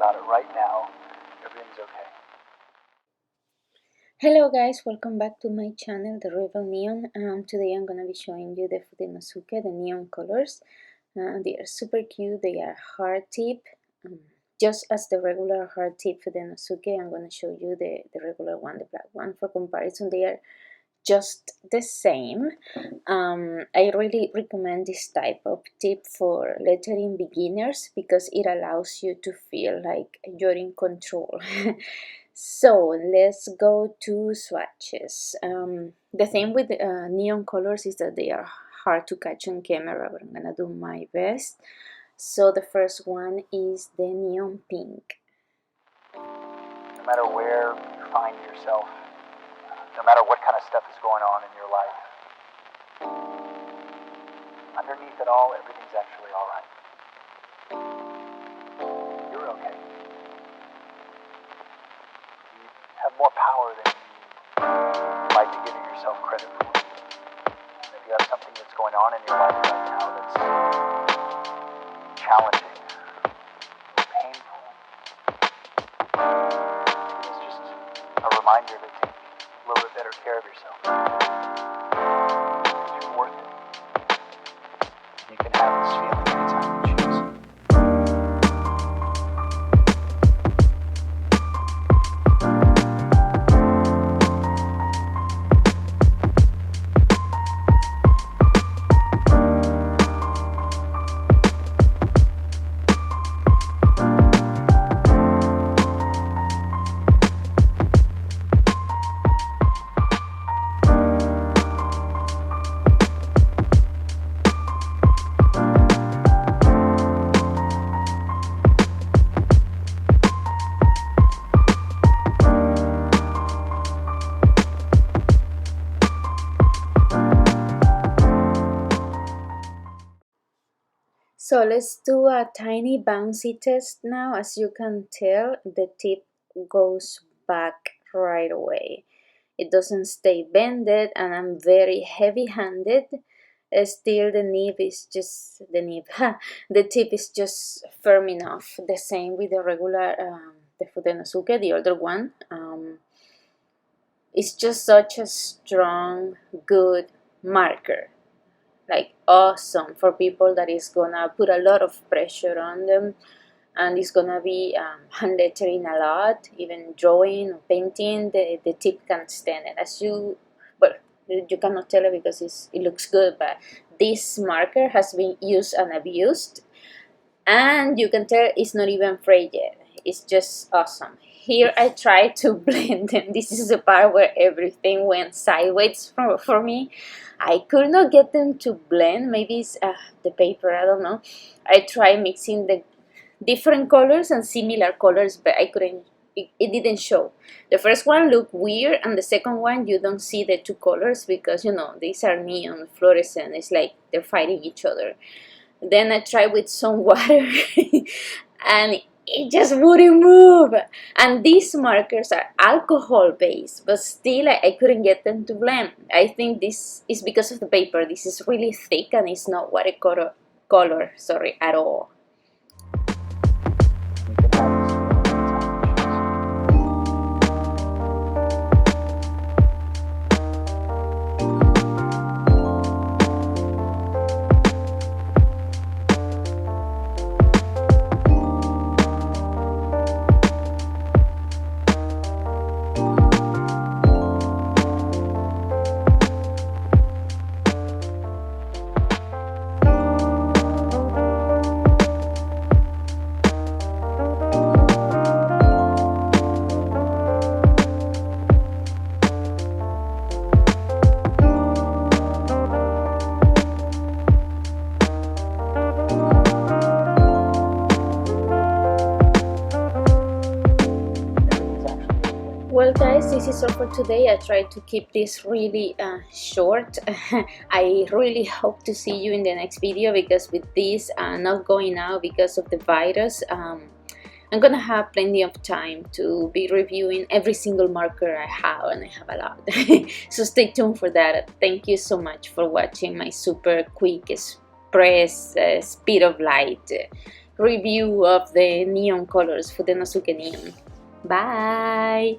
about it right now. Everything's okay. Hello guys, welcome back to my channel, The Rebel Neon. Today I'm gonna be showing you the Fudenosuke, the neon colors. They are super cute, they are hard tip. Just as the regular hard tip Fudenosuke, I'm gonna show you the regular one, the black one, for comparison. They are just the same. I really recommend this type of tip for lettering beginners because it allows you to feel like you're in control. So let's go to swatches. The thing with neon colors is that they are hard to catch on camera, but I'm gonna do my best. So the first one is the neon pink. No matter where you find yourself, no matter what kind of stuff is going on in your life, underneath it all, everything's actually all right. You're okay. You have more power than you might be giving yourself credit for. And if you have something that's going on in your life right now that's challenging, painful, it's just a reminder to take a little bit better care of yourself. Because you're worth it. You can have this feeling anytime you choose. So let's do a tiny bouncy test now. As you can tell, the tip goes back right away. It doesn't stay bended, and I'm very heavy-handed. Still, the nib is just the nib. The tip is just firm enough. The same with the regular, the Fudenosuke, the other one. It's just such a strong, good marker. Like awesome for people that is gonna put a lot of pressure on them, and it's gonna be hand lettering a lot, even drawing or painting. The tip can't stand it. As you, well, you cannot tell it because it looks good, but this marker has been used and abused, and you can tell it's not even frayed yet. It's just awesome. Here I try to blend them. This is the part where everything went sideways for me. I could not get them to blend. Maybe it's the paper, I don't know. I tried mixing the different colors and similar colors, but I couldn't, it didn't show. The first one looked weird, and the second one you don't see the two colors because, you know, these are neon fluorescent. It's like they're fighting each other. Then I tried with some water and it just wouldn't move. And these markers are alcohol based, but still I couldn't get them to blend. I think this is because of the paper. This is really thick and it's not watercolor at all. Well guys, this is all for today. I tried to keep this really short. I really hope to see you in the next video, because with this not going out because of the virus, I'm gonna have plenty of time to be reviewing every single marker I have, and I have a lot. So stay tuned for that. Thank you so much for watching my super quick express speed of light review of the neon colors, Fudenosuke neon. Bye!